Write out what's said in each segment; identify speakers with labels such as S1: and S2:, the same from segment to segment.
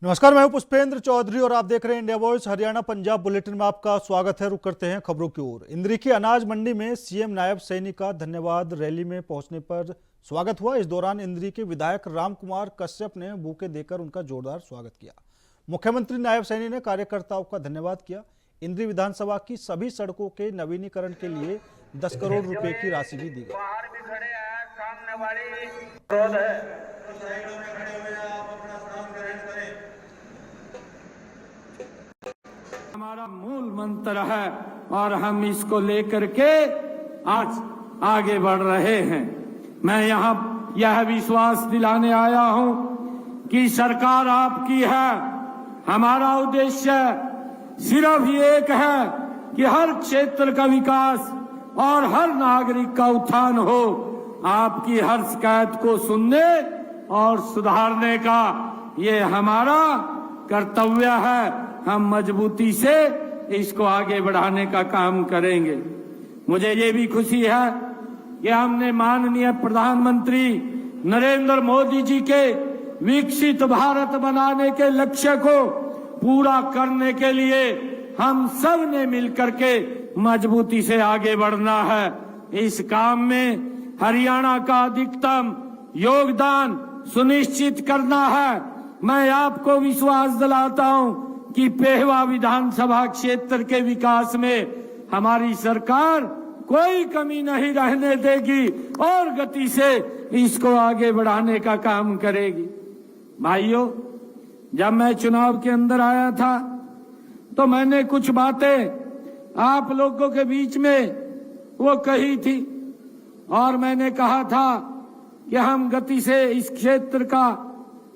S1: नमस्कार, मैं हूं पुष्पेंद्र चौधरी और आप देख रहे हैं India voice Haryana Punjab bulletin में आपका स्वागत है। रुक करते हैं खबरों की ओर। इंद्री की अनाज मंडी में सीएम नायब सैनी का धन्यवाद रैली में पहुंचने पर स्वागत हुआ। इस दौरान इंद्री के विधायक राम कुमार कश्यप ने बुके देकर उनका जोरदार स्वागत किया। मुख्यमंत्री नायब सैनी ने कार्यकर्ताओं का धन्यवाद किया। इंद्री विधानसभा की सभी सड़कों के नवीनीकरण के लिए 10 करोड़ रुपए की राशि भी दी गई।
S2: हमारा मूल मंत्र है और हम इसको लेकर के आज आगे बढ़ रहे हैं। मैं यहाँ यह विश्वास दिलाने आया हूँ कि सरकार आपकी है। हमारा उद्देश्य सिर्फ एक है कि हर क्षेत्र का विकास और हर नागरिक का उत्थान हो। आपकी हर शिकायत को सुनने और सुधारने का ये हमारा कर्तव्य है। हम मजबूती से इसको आगे बढ़ाने का काम करेंगे। मुझे ये भी खुशी है कि हमने माननीय प्रधानमंत्री नरेंद्र मोदी जी के विकसित भारत बनाने के लक्ष्य को पूरा करने के लिए हम सब ने मिलकर के मजबूती से आगे बढ़ना है। इस काम में हरियाणा का अधिकतम योगदान सुनिश्चित करना है। मैं आपको विश्वास दिलाता हूं कि पेहवा विधानसभा क्षेत्र के विकास में हमारी सरकार कोई कमी नहीं रहने देगी और गति से इसको आगे बढ़ाने का काम करेगी। भाइयों, जब मैं चुनाव के अंदर आया था तो मैंने कुछ बातें आप लोगों के बीच में वो कही थी और मैंने कहा था कि हम गति से इस क्षेत्र का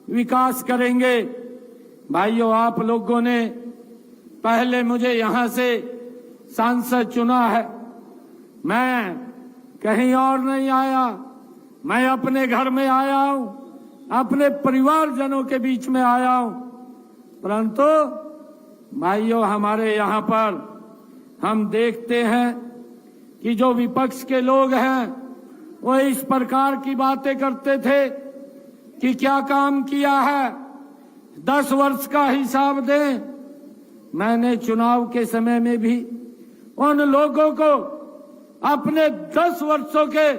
S2: विकास करेंगे। भाइयों, आप लोगों ने पहले मुझे यहां से सांसद चुना है। मैं कहीं और नहीं आया, मैं अपने घर में आया हूं, अपने परिवारजनों के बीच में आया हूं। परंतु भाइयों, हमारे यहां पर हम देखते हैं कि जो विपक्ष के लोग हैं वो इस प्रकार की बातें करते थे कि क्या काम किया है, 10 वर्ष का हिसाब दें। मैंने चुनाव के समय में भी उन लोगों को अपने 10 वर्षों के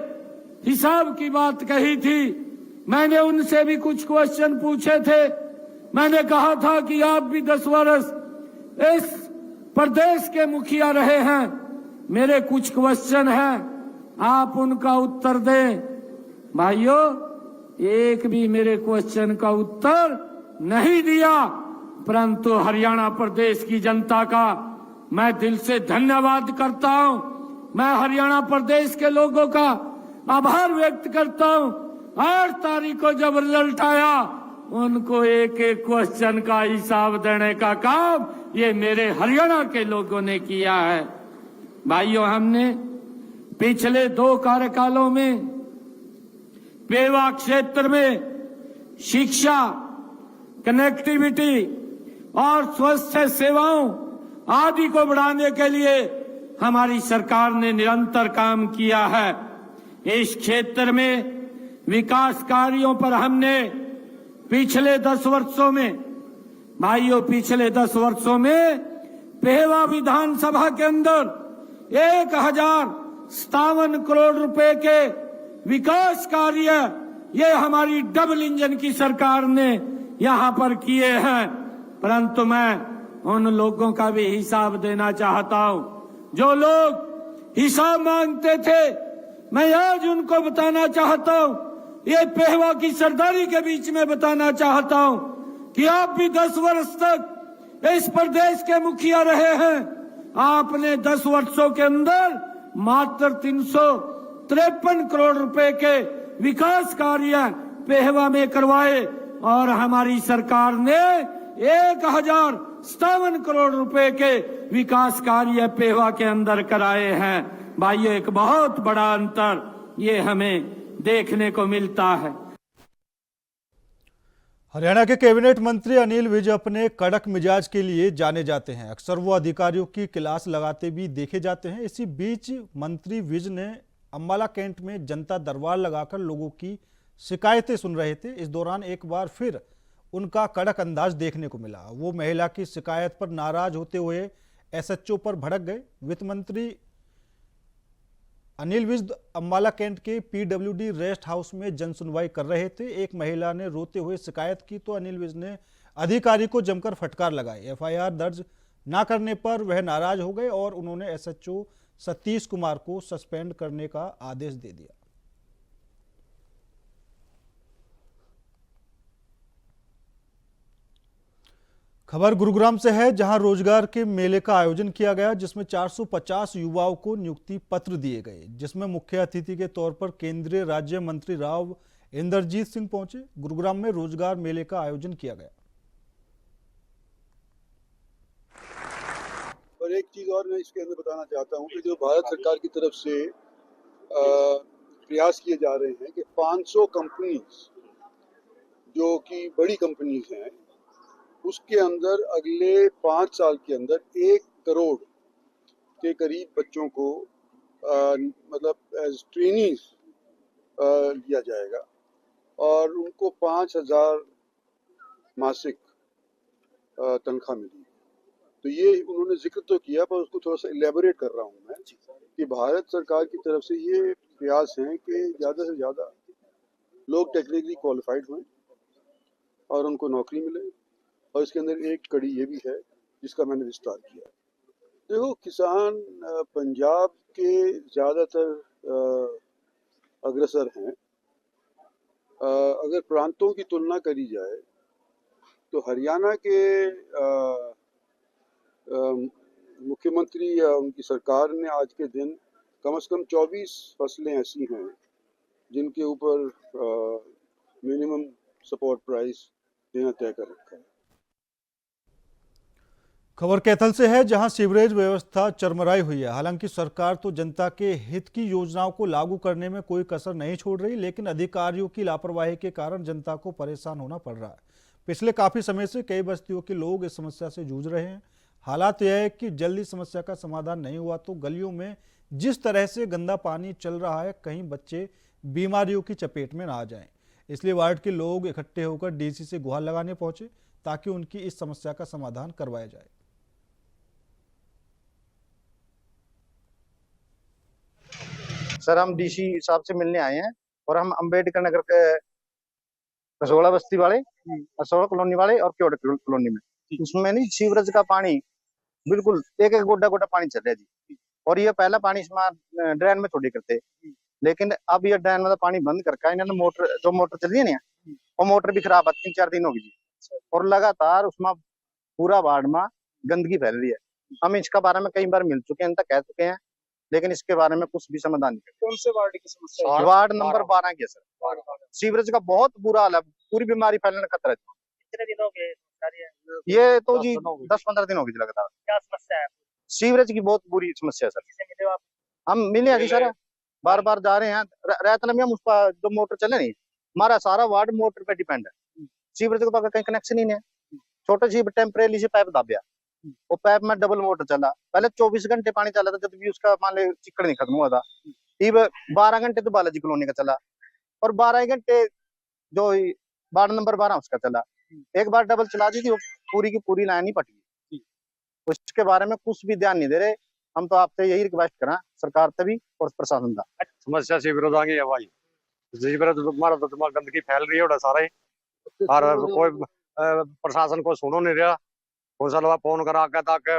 S2: हिसाब की बात कही थी। मैंने उनसे भी कुछ क्वेश्चन पूछे थे। मैंने कहा था कि आप भी 10 वर्ष इस प्रदेश के मुखिया रहे हैं, मेरे कुछ क्वेश्चन हैं, आप उनका उत्तर दें। भाइयों, एक भी मेरे क्वेश्चन का उत्तर नहीं दिया। परंतु हरियाणा प्रदेश की जनता का मैं दिल से धन्यवाद करता हूं। मैं हरियाणा प्रदेश के लोगों का आभार व्यक्त करता हूं। 8 तारीख को जब रिजल्ट आया, उनको एक एक क्वेश्चन का हिसाब देने का काम ये मेरे हरियाणा के लोगों ने किया है। भाइयों, हमने पिछले 2 कार्यकालों में पेवा क्षेत्र में शिक्षा, कनेक्टिविटी और स्वास्थ्य सेवाओं आदि को बढ़ाने के लिए हमारी सरकार ने निरंतर काम किया है। इस क्षेत्र में विकास कार्यों पर हमने पिछले 10 वर्षों में, भाइयों, पिछले 10 वर्षों में पेहवा विधानसभा के अंदर 1057 करोड़ रुपए के विकास कार्य ये हमारी डबल इंजन की सरकार ने यहाँ पर किए हैं। परंतु मैं उन लोगों का भी हिसाब देना चाहता हूँ जो लोग हिसाब मांगते थे। मैं आज उनको बताना चाहता हूँ, ये पेहवा की सरदारी के बीच में बताना चाहता हूँ कि आप भी 10 वर्ष तक इस प्रदेश के मुखिया रहे हैं। आपने 10 वर्षों के अंदर मात्र 353 करोड़ रुपए के विकास कार्य पेहवा में करवाए और हमारी सरकार ने 1057 करोड़ रुपए के विकास कार्य पेहवा के अंदर कराए हैं। भाइयों, एक बहुत बड़ा अंतर ये हमें देखने को मिलता है।
S1: हरियाणा के कैबिनेट मंत्री अनिल विज अपने कड़क मिजाज के लिए जाने जाते हैं। अक्सर वो अधिकारियों की क्लास लगाते भी देखे जाते हैं। इसी बीच मंत्री विज ने अम्बाला कैंट में जनता दरबार लगाकर लोगों की शिकायतें सुन रहे थे। इस दौरान एक बार फिर उनका कड़क अंदाज देखने को मिला। वो महिला की शिकायत पर नाराज होते हुए एसएचओ पर भड़क गए। वित्त मंत्री अनिल विज अंबाला कैंट के पीडब्ल्यूडी रेस्ट हाउस में जनसुनवाई कर रहे थे। एक महिला ने रोते हुए शिकायत की तो अनिल विज ने अधिकारी को जमकर फटकार लगाई। एफआईआर दर्ज न करने पर वह नाराज हो गए और उन्होंने एसएचओ सतीश कुमार को सस्पेंड करने का आदेश दे दिया। खबर गुरुग्राम से है, जहां रोजगार के मेले का आयोजन किया गया, जिसमें 450 युवाओं को नियुक्ति पत्र दिए गए, जिसमें मुख्य अतिथि के तौर पर केंद्रीय राज्य मंत्री राव इंद्रजीत सिंह पहुंचे। गुरुग्राम में रोजगार मेले का आयोजन किया गया।
S3: और एक चीज और मैं इसके अंदर बताना चाहता हूं कि जो भारत सरकार की तरफ से प्रयास किए जा रहे हैं कि 500 कंपनीज जो कि बड़ी कंपनीज हैं, उसके अंदर अगले 5 साल के अंदर 1 करोड़ के करीब बच्चों को मतलब एज ट्रेनीज लिया जाएगा और उनको 5,000 मासिक तनख्वाह मिलेगी। तो ये उन्होंने जिक्र तो किया, पर उसको थोड़ा सा इलेबोरेट कर रहा हूँ मैं कि भारत सरकार की तरफ से ये प्रयास है कि ज़्यादा से ज़्यादा लोग टेक्निकली क्वालिफाइड हों और उनको नौकरी मिले। और इसके अंदर एक कड़ी ये भी है जिसका मैंने विस्तार किया। देखो, किसान पंजाब के ज़्यादातर अग्रसर हैं। अगर प्रांतों की तुलना करी जाए तो हरियाणा के मुख्यमंत्री या उनकी सरकार ने आज के दिन कम से कम 24 फसलें ऐसी हैं जिनके ऊपर मिनिमम सपोर्ट प्राइस देना तय कर रखा है।
S1: खबर कैथल से है, जहां सीवरेज व्यवस्था चरमराई हुई है। हालांकि सरकार तो जनता के हित की योजनाओं को लागू करने में कोई कसर नहीं छोड़ रही, लेकिन अधिकारियों की लापरवाही के कारण जनता को परेशान होना पड़ रहा है। पिछले काफी समय से कई बस्तियों के लोग इस समस्या से जूझ रहे हैं। हालात यह है कि जल्दी समस्या का समाधान नहीं हुआ तो गलियों में जिस तरह से गंदा पानी चल रहा है, कहीं बच्चे बीमारियों की चपेट में ना आ जाएं। इसलिए वार्ड के लोग इकट्ठे होकर डीसी से गुहार लगाने पहुंचे ताकि उनकी इस समस्या का समाधान करवाया जाए।
S4: सर, हम डीसी साहब से मिलने आए हैं और हम अंबेडकर नगर के कसोड़ा बस्ती वाले, कसोड़ा कॉलोनी वाले और क्योड़ कॉलोनी में, उसमें नहीं सीवरेज का पानी बिल्कुल एक एक गोड्डा गोड्डा पानी चल रहा है जी। और ये पहला पानी इसमें ड्रेन में छोड़ी करते, लेकिन अब ये ड्रेन में पानी बंद करके इन्होंने मोटर चल रही है ना, वो मोटर भी खराब है, 3-4 दिन होगी जी। और लगातार उसमें पूरा वार्ड में गंदगी फैल रही है। हम इसका बारे में कई बार मिल चुके हैं, कह चुके हैं, लेकिन इसके बारे में कुछ भी समाधान नहीं।
S5: कौन से वार्ड की समस्या है?
S4: वार्ड नंबर 12 की है सर। सीवरेज का बहुत बुरा हाल है, पूरी बीमारी फैलने का खतरा है।
S5: कितने दिन हो गए
S4: ये तो जी 10-15 दिन हो गए लगातार।
S5: क्या समस्या है?
S4: सीवरेज की बहुत बुरी समस्या है सर।
S5: किसे मिले हो आप?
S4: हम मिले हैं जी सर, बार बार जा रहे हैं। रायतला में हम उस पर जो मोटर चले नहीं, हमारा सारा वार्ड मोटर पे डिपेंड है। सीवरेज का तो कहीं कनेक्शन ही नहीं है। छोटे सी टेम्परेरी से पाइप दाबिया, वो पाइप में डबल मोटर चला। पहले 24 घंटे पानी चला था, जब भी उसका मान ले चिक्कड़ नहीं खत्म हुआ था। 12 घंटे तो बालाजी कॉलोनी का चला और 12 घंटे जो वार्ड नंबर 12 उसका चला। एक बार डबल चला दी थी, वो पूरी की पूरी लाइन ही पट गई। उसके बारे में कुछ भी ध्यान नहीं दे रहे। हम तो आपसे यही रिक्वेस्ट करें सरकार से भी और प्रशासन का।
S6: समस्या सीवरेज आ गई है भाई। सीवरेज हमारा तो गंदगी फैल रही है सारा ही, और कोई प्रशासन को सुनो नहीं रहा। फोन करा के तक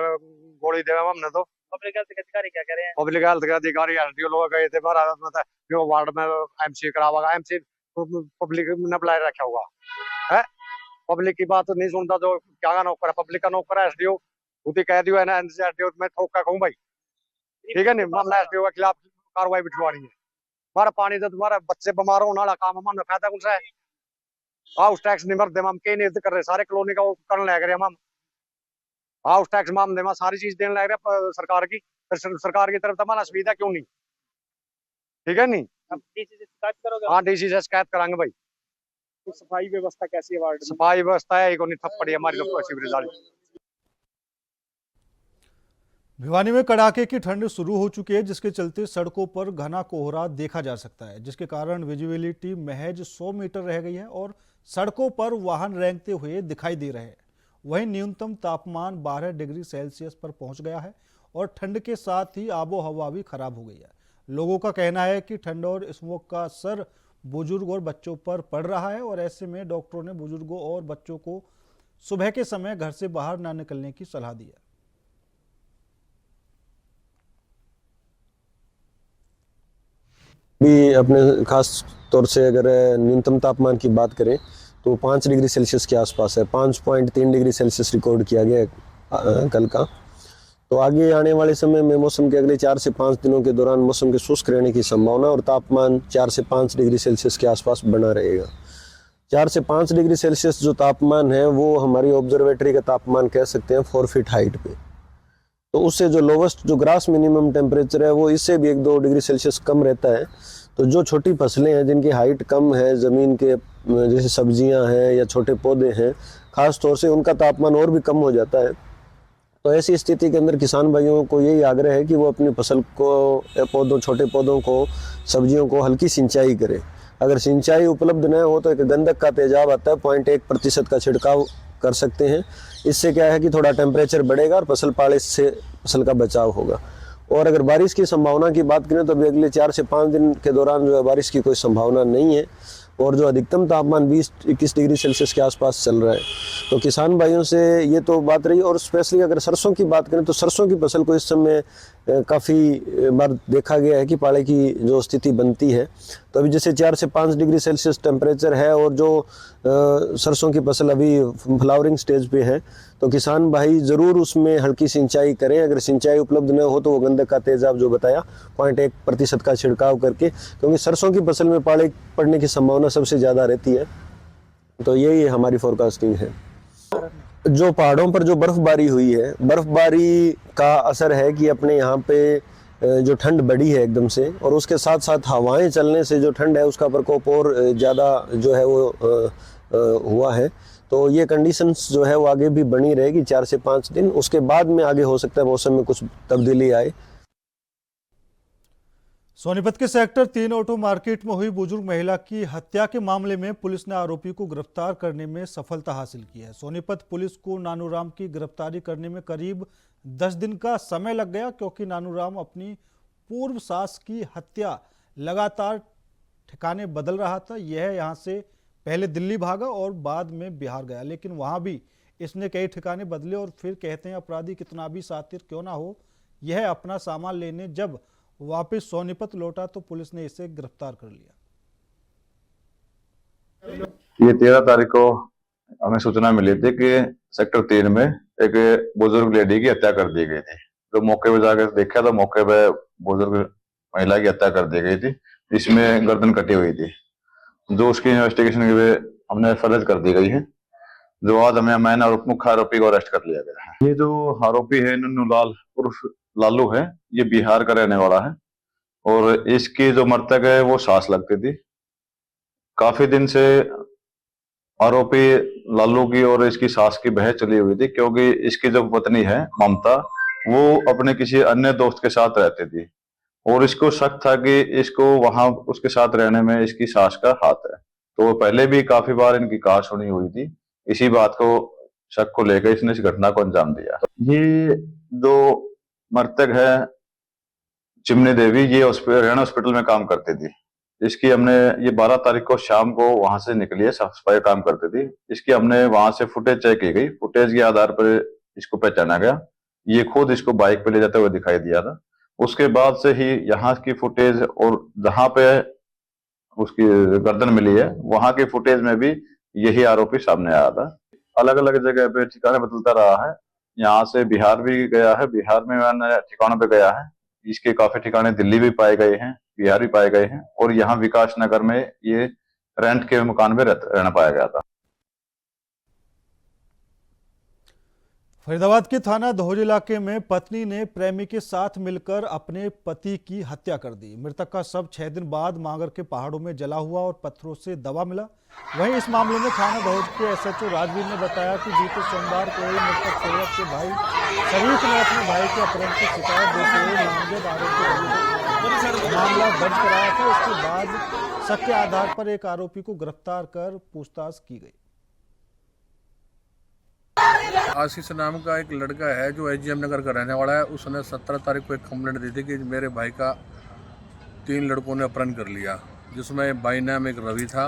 S6: गोली देवे हमने तो।
S5: पब्लिक हेल्थ के अधिकारी क्या कह रहे हैं?
S6: पब्लिक हेल्थ के अधिकारी एसडीओ लोग गए थे, जो वार्ड में एमसी करावा, एमसी पब्लिक ने बुलाए रखा हुआ है। पब्लिक की बात नहीं सुनता, जो क्या नौकर है, पब्लिक का नौकर है एसडीओ। उसी कह दियो है ना एसडीओ, मैं ठोक का कहूँ भाई, ठीक है नहीं, मामला एसडीओ के खिलाफ कार्रवाई बिठवानी है। हमारा पानी तो तुम्हारा बच्चे बीमार होने वाला काम हमारा फायदा कौन सा है? हाउस टैक्स नहीं भरते हम, कहीं नहीं कर रहे, सारे कॉलोनी का करने लग रहे हम। हाउस टैक्स माम दे, सारी चीज देने लग रहे सरकार की, सरकार की तरफ तो हमारा सुविधा क्यों नहीं? ठीक है नहीं,
S5: अब डीसी से शिकायत करोगे?
S6: हाँ डीसी से शिकायत कराएंगे भाई।
S5: तो सफाई व्यवस्था कैसी है वार्ड में?
S6: सफाई व्यवस्था है नहीं, थप्पड़ी हमारी तो सीवरेज वाली।
S1: भिवानी में कड़ाके की ठंड शुरू हो चुकी है, जिसके चलते सड़कों पर घना कोहरा देखा जा सकता है, जिसके कारण विजिबिलिटी महज 100 मीटर रह गई है और सड़कों पर वाहन रेंगते हुए दिखाई दे रहे हैं। वहीं न्यूनतम तापमान 12 डिग्री सेल्सियस पर पहुंच गया है और ठंड के साथ ही आबो हवा भी खराब हो गई है। लोगों का कहना है कि ठंड और स्मोक का असर बुजुर्ग और बच्चों पर पड़ रहा है और ऐसे में डॉक्टरों ने बुजुर्गों और बच्चों को सुबह के समय घर से बाहर ना निकलने की सलाह दी है।
S7: भी अपने खास तौर से अगर न्यूनतम तापमान की बात करें तो 5 डिग्री सेल्सियस के आसपास है। 5.3 डिग्री सेल्सियस रिकॉर्ड किया गया है कल का। तो आगे आने वाले समय में मौसम के अगले 4 से 5 दिनों के दौरान मौसम के शुष्क रहने की संभावना और तापमान 4 से 5 डिग्री सेल्सियस के आसपास बना रहेगा। 4 से 5 डिग्री सेल्सियस जो तापमान है वो हमारी ऑब्जर्वेटरी का तापमान कह सकते हैं 4 फीट हाइट पे। तो उससे जो लोवेस्ट जो ग्रास मिनिमम टेम्परेचर है वो इससे भी 1-2 डिग्री सेल्सियस कम रहता है। तो जो छोटी फसलें हैं जिनकी हाइट कम है ज़मीन के, जैसे सब्जियां हैं या छोटे पौधे हैं, खास तौर से उनका तापमान और भी कम हो जाता है। तो ऐसी स्थिति के अंदर किसान भाइयों को यही आग्रह है कि वो अपनी फसल को, छोटे पौधों को, सब्जियों को हल्की सिंचाई करें। अगर सिंचाई उपलब्ध न हो तो एक गंधक का तेजाब आता है, 0.1% का छिड़काव कर सकते हैं। इससे क्या है कि थोड़ा टेम्परेचर बढ़ेगा और फसल पाले से फसल का बचाव होगा। और अगर बारिश की संभावना की बात करें तो अभी अगले 4 से 5 दिन के दौरान जो है बारिश की कोई संभावना नहीं है और जो अधिकतम तापमान 20-21 डिग्री सेल्सियस के आसपास चल रहा है। तो किसान भाइयों से ये तो बात रही। और स्पेशली अगर सरसों की बात करें तो सरसों की फसल को इस समय काफ़ी बार देखा गया है कि पाले की जो स्थिति बनती है। तो अभी जैसे 4 से 5 डिग्री सेल्सियस टेम्परेचर है और जो सरसों की फसल अभी फ्लावरिंग स्टेज पे है, तो किसान भाई ज़रूर उसमें हल्की सिंचाई करें। अगर सिंचाई उपलब्ध न हो तो वो गंधक का तेजाब जो बताया 0.1% का छिड़काव करके, क्योंकि सरसों की फसल में पाले पड़ने की संभावना सबसे ज़्यादा रहती है। तो यही हमारी फोरकास्टिंग है। जो पहाड़ों पर जो बर्फबारी हुई है, बर्फबारी का असर है कि अपने यहाँ पे जो ठंड बढ़ी है एकदम से, और उसके साथ साथ हवाएं चलने से जो ठंड है उसका प्रकोप और ज़्यादा जो है वो हुआ है। तो ये कंडीशंस जो है वो आगे भी बनी रहेगी 4 से 5 दिन। उसके बाद में आगे हो सकता है मौसम में कुछ तब्दीली आए।
S1: सोनीपत के सेक्टर 3 ऑटो मार्केट में हुई बुजुर्ग महिला की हत्या के मामले में पुलिस ने आरोपी को गिरफ्तार करने में सफलता हासिल की है। सोनीपत पुलिस को नानूराम की गिरफ्तारी करने में करीब 10 दिन का समय लग गया, क्योंकि नानूराम अपनी पूर्व सास की हत्या लगातार ठिकाने बदल रहा था। यह यहाँ से पहले दिल्ली भागा और बाद में बिहार गया, लेकिन वहां भी इसने कई ठिकाने बदले। और फिर कहते हैं अपराधी कितना भी शातिर क्यों ना हो, यह अपना सामान लेने जब वापस सोनीपत लौटा तो पुलिस ने इसे गिरफ्तार कर लिया।
S8: ये 13 तारीख को हमें सूचना मिली थी कि सेक्टर 3 में एक बुजुर्ग लेडी की हत्या कर दी गई थी। तो मौके पर जाकर देखा तो मौके पे बुजुर्ग महिला की हत्या कर दी गई थी, जिसमें गर्दन कटी हुई थी। जो उसकी इन्वेस्टिगेशन के लिए हमने फर्ज कर दी गई है। जो आज हमें मैन और मुख्य आरोपी को अरेस्ट कर लिया गया है। ये जो आरोपी है नन्नू लाल उर्फ लालू है, ये बिहार का रहने वाला है और इसकी जो मृतक है वो सास लगती थी। काफी दिन से आरोपी लालू की और इसकी सास की बहस चली हुई थी, क्योंकि इसकी जो पत्नी है ममता, वो अपने किसी अन्य दोस्त के साथ रहती थी और इसको शक था कि इसको वहां उसके साथ रहने में इसकी सास का हाथ है। तो पहले भी काफी बार इनकी कहा सुनी हुई थी। इसी बात को शक को लेकर इसने इस घटना को अंजाम दिया। ये जो मृतक है चिमनी देवी, ये हरियाणा हॉस्पिटल में काम करती थी। इसकी हमने ये 12 तारीख को शाम को वहां से निकली है, साफ सफाई काम करती थी। इसकी हमने वहां से फुटेज चेक की गई। फुटेज के आधार पर इसको पहचाना गया। ये खुद इसको बाइक पे ले जाते हुए दिखाई दिया था। उसके बाद से ही यहाँ की फुटेज और जहां पे उसकी गर्दन मिली है वहां की फुटेज में भी यही आरोपी सामने आया था। अलग अलग जगह पे ठिकाने बदलता रहा है। यहाँ से बिहार भी गया है, बिहार में ठिकानों पे गया है। इसके काफी ठिकाने दिल्ली भी पाए गए हैं, बिहार भी पाए गए हैं और यहाँ विकास नगर में ये रेंट के मकान में रहना पाया गया था।
S1: फरीदाबाद के थाना धोज इलाके में पत्नी ने प्रेमी के साथ मिलकर अपने पति की हत्या कर दी। मृतक का शव 6 दिन बाद मांगर के पहाड़ों में जला हुआ और पत्थरों से दबा मिला। वहीं इस मामले में थाना धोज के एसएचओ राजवीर ने बताया कि बीते सोमवार को ही मृतक सैयद के भाई शरीफ ने अपने भाई के अपहरण की शिकायत देते हुए नामजद आरोपी मामला दर्ज कराया था। इसके बाद शक के आधार पर एक आरोपी को गिरफ्तार कर पूछताछ की गई।
S9: आशीष नाम का एक लड़का है जो एचजीएम नगर का रहने वाला है। उसने 17 तारीख को एक कंप्लेंट दी थी कि मेरे भाई का 3 लड़कों ने अपहरण कर लिया, जिसमें भाई नाम एक रवि था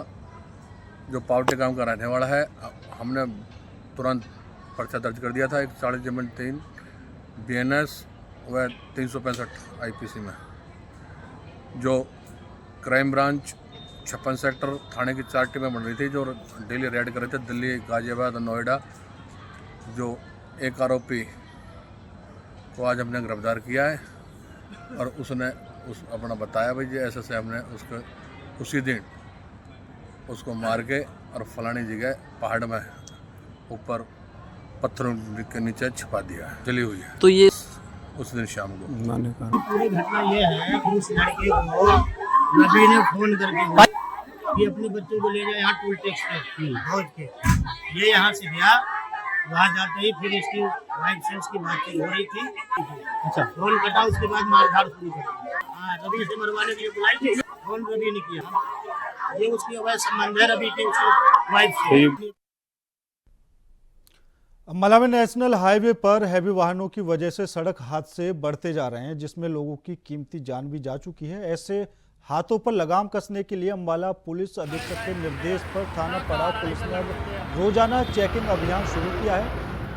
S9: जो पावटे गांव का रहने वाला है। हमने तुरंत पर्चा दर्ज कर दिया था 140/3 BNS व 365 IPC में, जो क्राइम ब्रांच 56 सेक्टर थाने की 4 टीमें बन रही थी जो डेली रेड कर रहे थे दिल्ली, गाजियाबाद और नोएडा। जो एक आरोपी को आज हमने गिरफ्तार किया है और उसने अपना बताया भाई जी ऐसे से हमने उसको उसी दिन उसको मार के और फलानी जगह पहाड़ में ऊपर पत्थरों के नीचे छिपा दिया है, जली हुई है।
S10: तो ये
S9: उस दिन शाम को
S11: पूरी घटना ये है कि उस लड़के को रवि ने फोन करके कि अपने बच्चों को ले जाए यहाँ टोल टैक्स पे भोज के। ये यहाँ से गया, वहाँ जाते ही फिर इसकी वाइफ से उसकी बातचीत हो रही थी। अच्छा, फोन कटा, उसके बाद मारधाड़ शुरू कर दी। हाँ, रवि से मरवाने के लिए बुलाई थी, फोन रवि ने किया। ये उसकी अवैध संबंध है रवि के उसकी वाइफ से।
S1: मलावी नेशनल हाईवे पर हैवी वाहनों की वजह से सड़क हादसे बढ़ते जा रहे हैं, जिसमें लोगों की कीमती जान भी जा चुकी है। ऐसे हाथों पर लगाम कसने के लिए अम्बाला पुलिस अधीक्षक के निर्देश पर थाना पड़ाव पुलिस ने अब रोजाना चेकिंग अभियान शुरू किया है।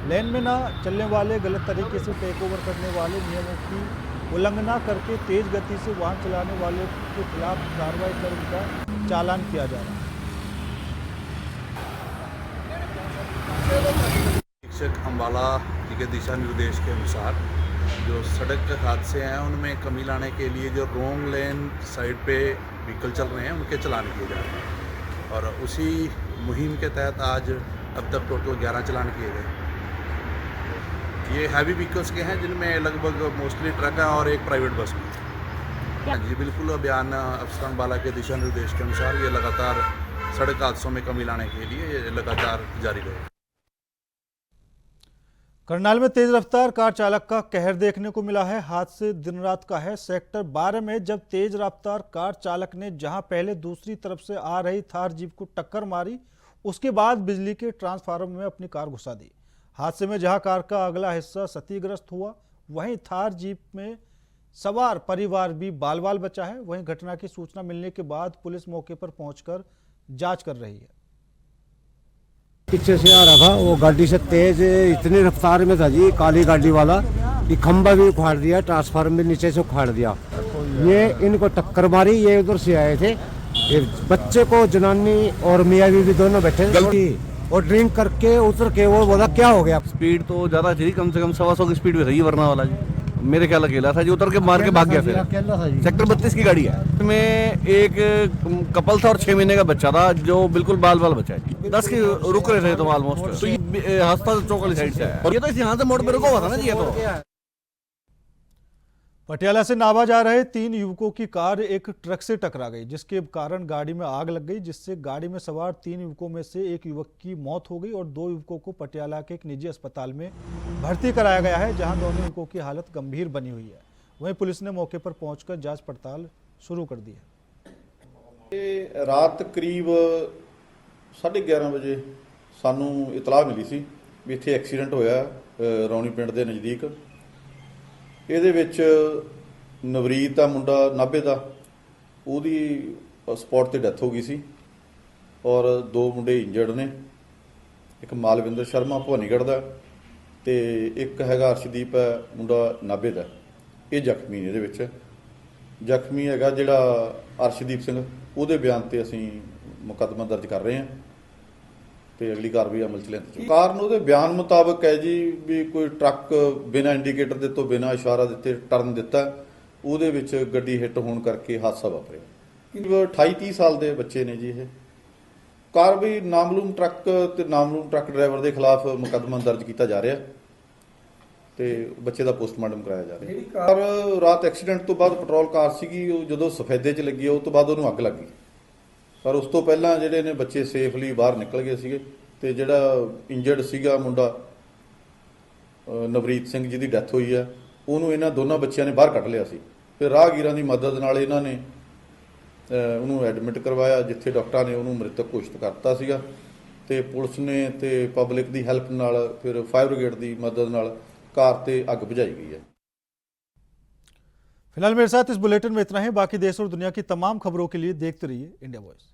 S1: लेन में न चलने वाले, गलत तरीके से टेक ओवर करने वाले, नियमों की उल्लंघना करके तेज गति से वाहन चलाने वाले के खिलाफ कार्रवाई कर उनका चालान किया जा रहा है।
S12: अधीक्षक अम्बाला जी के दिशा निर्देश के अनुसार जो सड़क हादसे हैं उनमें कमी लाने के लिए जो रोंग लेन साइड पे व्हीकल चल रहे हैं उनके चालान किए जा रहे हैं, और उसी मुहिम के तहत आज अब तक टोटल 11 चालान किए गए। ये हैवी व्हीकल्स के हैं जिनमें लगभग मोस्टली ट्रक है और एक प्राइवेट बस भी। हाँ जी, बिल्कुल अभियान अफसर अम्बाला के दिशा निर्देश के अनुसार ये लगातार सड़क हादसों में कमी लाने के लिए ये लगातार जारी रहेगा।
S1: करनाल में तेज रफ्तार कार चालक का कहर देखने को मिला है। हादसे दिन रात का है। सेक्टर 12 में जब तेज रफ्तार कार चालक ने जहां पहले दूसरी तरफ से आ रही थार जीप को टक्कर मारी, उसके बाद बिजली के ट्रांसफार्मर में अपनी कार घुसा दी। हादसे में जहां कार का अगला हिस्सा क्षतिग्रस्त हुआ, वहीं थार जीप में सवार परिवार भी बाल बाल बचा है। वहीं घटना की सूचना मिलने के बाद पुलिस मौके पर पहुंचकर जांच कर रही है।
S13: पीछे से आ रहा था, वो गाड़ी से तेज इतनी रफ्तार में था जी, काली गाड़ी वाला, कि खंबा भी उखाड़ दिया, ट्रांसफार्मर भी नीचे से उखाड़ दिया। ये इनको टक्कर मारी, ये उधर से आए थे। ये बच्चे को जनानी और मियाँ बीवी दोनों बैठे थे और ड्रिंक करके उतर के वो बोला क्या हो गया।
S10: स्पीड तो ज्यादा थी, कम से कम 125 की स्पीड में रही वरना वाला जी। मेरे ख्याल अकेला था जी, उतर के मार के भाग गया। फिर सेक्टर 32 की गाड़ी है, इसमें एक कपल था और 6 महीने का बच्चा था जो बिल्कुल बाल बाल बचा है। 10 की रुक रहे थे तो ऑलमोस्ट, तो ये हादसा चौक वाली साइड से है और ये तो यहाँ से मोड़ पे रुका हुआ था ना जी। ये तो
S1: पटियाला से नाभा जा रहे 3 युवकों की कार एक ट्रक से टकरा गई, जिसके कारण गाड़ी में आग लग गई, जिससे गाड़ी में सवार 3 युवकों में से एक युवक की मौत हो गई और 2 युवकों को पटियाला के एक निजी अस्पताल में भर्ती कराया गया है, जहां दोनों युवकों की हालत गंभीर बनी हुई है। वहीं पुलिस ने मौके पर पहुंचकर जांच पड़ताल शुरू कर दी है।
S14: रात करीब 11:30 ਵਜੇ ਸਾਨੂੰ ਇਤਲਾਹ ਮਿਲੀ ਸੀ ਵੀ ਇੱਥੇ ਐਕਸੀਡੈਂਟ ਹੋਇਆ ਰੌਣੀ ਪਿੰਡ ਦੇ ਨਜ਼ਦੀਕ। ਇਹਦੇ ਵਿੱਚ ਨਵਰੀਤ ਦਾ ਮੁੰਡਾ ਨਾਭੇ ਦਾ, ਉਹਦੀ ਸਪੌਟ ਤੇ ਡੈਥ ਹੋ ਗਈ ਸੀ ਔਰ 2 ਮੁੰਡੇ ਇੰਜਰਡ ਨੇ। ਇੱਕ ਮਾਲਵਿੰਦਰ ਸ਼ਰਮਾ ਭਵਾਨੀਗੜ੍ਹ ਦਾ ਤੇ ਇੱਕ ਹੈਗਾ ਅਰਸ਼ਦੀਪ ਹੈ ਮੁੰਡਾ ਨਾਭੇ ਦਾ। ਇਹ ਜ਼ਖਮੀ ਨੇ। ਇਹਦੇ ਵਿੱਚ ਜ਼ਖਮੀ ਹੈਗਾ ਜਿਹੜਾ ਅਰਸ਼ਦੀਪ ਸਿੰਘ, ਉਹਦੇ ਬਿਆਨ ਤੇ ਅਸੀਂ ਮੁਕੱਦਮਾ ਦਰਜ ਕਰ ਰਹੇ ਹਾਂ ਤੇ ਅਗਲੀ ਕਾਰਵਾਈ ਅਮਲ 'ਚ ਲਿਆਂਦੀ। ਕਾਰਨ ਉਹਦੇ ਬਿਆਨ ਮੁਤਾਬਕ ਹੈ ਜੀ ਵੀ ਕੋਈ ਟਰੱਕ ਬਿਨਾਂ ਇੰਡੀਕੇਟਰ ਦੇ ਤੋਂ ਬਿਨਾਂ ਇਸ਼ਾਰਾ ਦਿੱਤੇ ਟਰਨ ਦਿੱਤਾ, ਉਹਦੇ ਵਿੱਚ ਗੱਡੀ ਹਿੱਟ ਹੋਣ ਕਰਕੇ ਹਾਦਸਾ ਵਾਪਰਿਆ। 28-30 ਸਾਲ ਦੇ ਬੱਚੇ ਨੇ ਜੀ। ਇਹ ਕਾਰਵਾਈ ਨਾਮਲੂਮ ਟਰੱਕ ਤੇ ਨਾਮਲੂਮ ਟਰੱਕ ਡਰਾਈਵਰ ਦੇ ਖਿਲਾਫ ਮੁਕੱਦਮਾ ਦਰਜ ਕੀਤਾ ਜਾ ਰਿਹਾ ਤੇ ਬੱਚੇ ਦਾ ਪੋਸਟਮਾਰਟਮ ਕਰਾਇਆ ਜਾ ਰਿਹਾ ਹੈ। ਪਰ ਰਾਤ ਐਕਸੀਡੈਂਟ ਤੋਂ ਬਾਅਦ ਪੈਟਰੋਲ ਕਾਰ ਸੀਗੀ, ਉਹ ਜਦੋਂ ਸਫੈਦੇ 'ਚ ਲੱਗੀ ਉਸ ਤੋਂ ਬਾਅਦ ਉਹਨੂੰ ਅੱਗ ਲੱਗ ਗਈ। ਪਰ ਉਸ ਤੋਂ ਪਹਿਲਾਂ ਜਿਹੜੇ ਨੇ ਬੱਚੇ ਸੇਫਲੀ ਬਾਹਰ ਨਿਕਲ ਗਏ ਸੀਗੇ ਤੇ ਜਿਹੜਾ ਇੰਜਰਡ ਸੀਗਾ ਮੁੰਡਾ ਨਵਰੀਤ ਸਿੰਘ ਜਿਹਦੀ ਡੈਥ ਹੋਈ ਹੈ, ਉਹਨੂੰ ਇਹਨਾਂ ਦੋਨਾਂ ਬੱਚਿਆਂ ਨੇ ਬਾਹਰ ਕੱਢ ਲਿਆ ਸੀ। ਫਿਰ ਰਾਹਗੀਰਾਂ ਦੀ ਮਦਦ ਨਾਲ ਇਹਨਾਂ ਨੇ ਉਹਨੂੰ ਐਡਮਿਟ ਕਰਵਾਇਆ, ਜਿੱਥੇ ਡਾਕਟਰਾਂ ਨੇ ਉਹਨੂੰ ਮ੍ਰਿਤਕ ਘੋਸ਼ਿਤ ਕਰਤਾ ਸੀਗਾ ਤੇ ਪੁਲਿਸ ਨੇ ਤੇ ਪਬਲਿਕ ਦੀ ਹੈਲਪ ਨਾਲ ਫਿਰ ਫਾਇਰ ਬ੍ਰਿਗੇਡ ਦੀ ਮਦਦ ਨਾਲ कार ते अग बुझाई गई है।
S1: फिलहाल मेरे साथ इस बुलेटिन में इतना ही। बाकी देश और दुनिया की तमाम खबरों के लिए देखते रहिए इंडिया वॉइस।